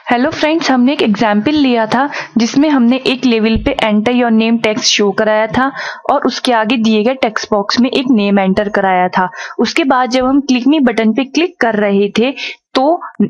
Hello friends, हमने एक example लिया था जिसमें हमने एक लेवल पे enter your name text show कराया था और उसके आगे दिए गए टेक्स्ट बॉक्स में एक नेम एंटर कराया था। उसके बाद जब हम क्लिक मी बटन पे क्लिक कर रहे थे तो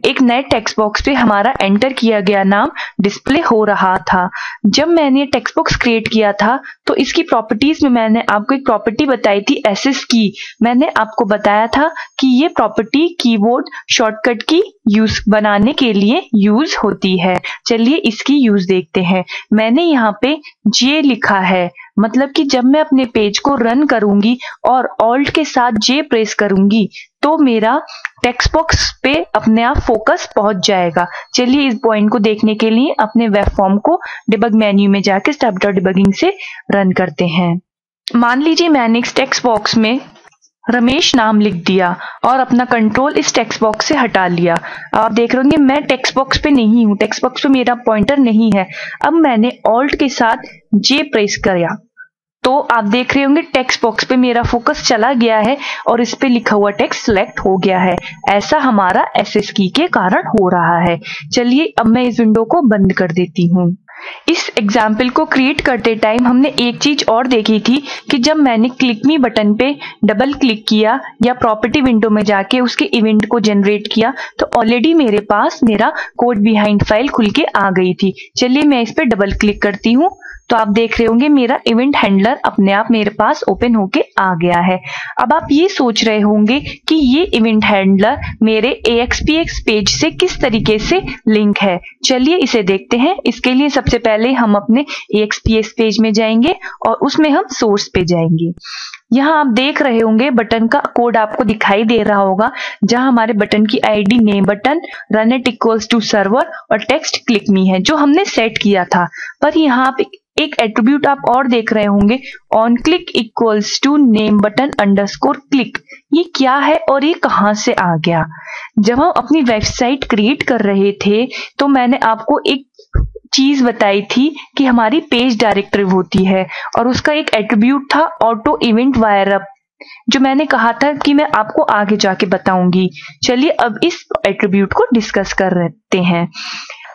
एक नए टेक्स्ट बॉक्स पे हमारा एंटर किया गया नाम डिस्प्ले हो रहा था। जब मैंने टेक्स्ट बॉक्स क्रिएट किया था तो इसकी प्रॉपर्टीज में मैंने आपको एक प्रॉपर्टी बताई थी एसएस की। मैंने आपको बताया था कि ये प्रॉपर्टी कीबोर्ड शॉर्टकट की यूज बनाने के लिए यूज होती है। चलिए इसकी यूज देखते हैं। मैंने यहाँ पे जे लिखा है, मतलब कि जब मैं अपने पेज को रन करूंगी और ऑल्ट के साथ जे प्रेस करूंगी तो मेरा टेक्स्ट बॉक्स पे अपने आप फोकस पहुंच जाएगा। चलिए इस पॉइंट को देखने के लिए अपने वेब फॉर्म को डिबग मेन्यू में जाके step.debugging से रन करते हैं। मान लीजिए मैंने इस टेक्स्ट बॉक्स में रमेश नाम लिख दिया और अपना कंट्रोल इस टेक्स्ट बॉक्स से हटा लिया। आप देख रहे होंगे मैं टेक्स्ट बॉक्स पे नहीं हूं, टेक्स्ट बॉक्स पे मेरा पॉइंटर नहीं है। अब मैंने ऑल्ट के साथ जे प्रेस किया तो आप देख रहे होंगे टेक्स्ट बॉक्स पे मेरा फोकस चला गया है और इस पे लिखा हुआ टेक्स्ट सिलेक्ट हो गया है। ऐसा हमारा एसएस की के कारण हो रहा है। चलिए अब मैं इस विंडो को बंद कर देती हूँ। इस एग्जाम्पल को क्रिएट करते टाइम हमने एक चीज और देखी थी कि जब मैंने क्लिक मी बटन पे डबल क्लिक किया या प्रॉपर्टी विंडो में जाके उसके इवेंट को जनरेट किया तो ऑलरेडी मेरे पास मेरा कोड बिहाइंड फाइल खुल के आ गई थी। चलिए मैं इस पे डबल क्लिक करती हूँ तो आप देख रहे होंगे मेरा इवेंट हैंडलर अपने आप मेरे पास ओपन होके आ गया है। अब आप ये सोच रहे होंगे कि ये इवेंट हैंडलर मेरे AXPX पेज से किस तरीके से लिंक है। चलिए इसे देखते हैं। इसके लिए सबसे पहले हम अपने AXPX पेज में जाएंगे और उसमें हम सोर्स पे जाएंगे। यहाँ आप देख रहे होंगे बटन का कोड आपको दिखाई दे रहा होगा, जहां हमारे बटन की ID name button, run it equals to server और टेक्स्ट क्लिक मी है जो हमने सेट किया था। पर यहाँ पे एक एट्रीब्यूट आप और देख रहे होंगे, on click equals to name button underscore click. ये क्या है और ये कहां से आ गया? जब हम अपनी वेबसाइट क्रिएट कर रहे थे तो मैंने आपको एक चीज बताई थी कि हमारी पेज डायरेक्टरी होती है और उसका एक एट्रीब्यूट था ऑटो इवेंट वायर अप, जो मैंने कहा था कि मैं आपको आगे जाके बताऊंगी। चलिए अब इस एट्रीब्यूट को डिस्कस कर लेते हैं।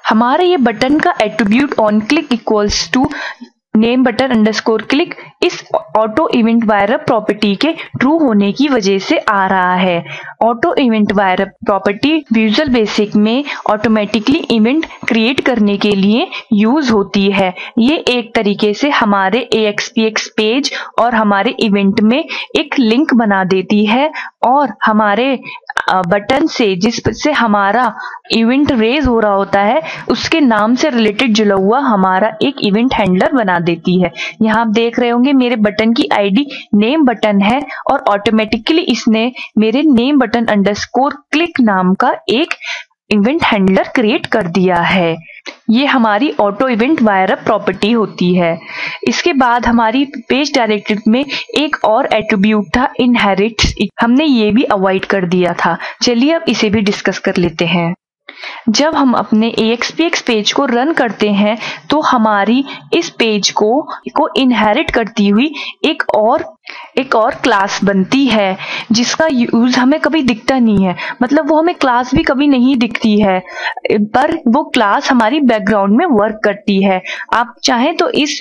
हमारे ये बटन का attribute on click equals to name button underscore click इस auto event wire up property के ट्रू होने की वजह से आ रहा है। Auto event wire up property Visual Basic में ऑटोमेटिकली इवेंट क्रिएट करने के लिए यूज होती है। ये एक तरीके से हमारे AXPX पेज और हमारे इवेंट में एक लिंक बना देती है और हमारे बटन से जिससे हमारा इवेंट रेज हो रहा होता है उसके नाम से रिलेटेड जुड़ा हुआ हमारा एक इवेंट हैंडलर बना देती है। यहाँ आप देख रहे होंगे मेरे बटन की आईडी नेम बटन है और ऑटोमेटिकली इसने मेरे नेम बटन अंडरस्कोर क्लिक नाम का एक इवेंट हैंडलर क्रिएट कर दिया है। ये हमारी auto event wire up property होती है। इसके बाद हमारी पेज डायरेक्टरी में एक और एट्रीब्यूट था इनहेरिट्स, हमने ये भी अवॉइड कर दिया था। चलिए अब इसे भी डिस्कस कर लेते हैं। जब हम अपने AXPX पेज को रन करते हैं तो हमारी इस पेज को इनहेरिट करती हुई एक और क्लास बनती है जिसका यूज हमें कभी दिखता नहीं है, मतलब वो हमें क्लास भी कभी नहीं दिखती है, पर वो क्लास हमारी बैकग्राउंड में वर्क करती है। आप चाहें तो इस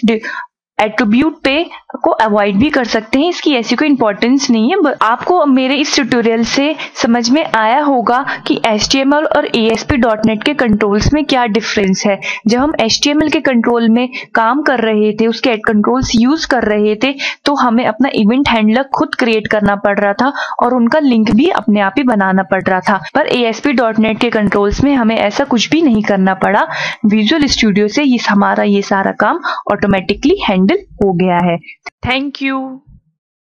एट्रीब्यूट पे को अवॉइड भी कर सकते हैं, इसकी ऐसी कोई इंपॉर्टेंस नहीं है। आपको मेरे इस ट्यूटोरियल से समझ में आया होगा कि HTML और ASP.NET के कंट्रोल्स में क्या डिफरेंस है। जब हम HTML के कंट्रोल में काम कर रहे थे, उसके कंट्रोल्स यूज कर रहे थे, तो हमें अपना इवेंट हैंडलर खुद क्रिएट करना पड़ रहा था और उनका लिंक भी अपने आप ही बनाना पड़ रहा था। पर ASP.NET के कंट्रोल्स में हमें ऐसा कुछ भी नहीं करना पड़ा। विजुअल स्टूडियो से हमारा ये सारा काम ऑटोमेटिकली हैंडल हो गया है। Thank you.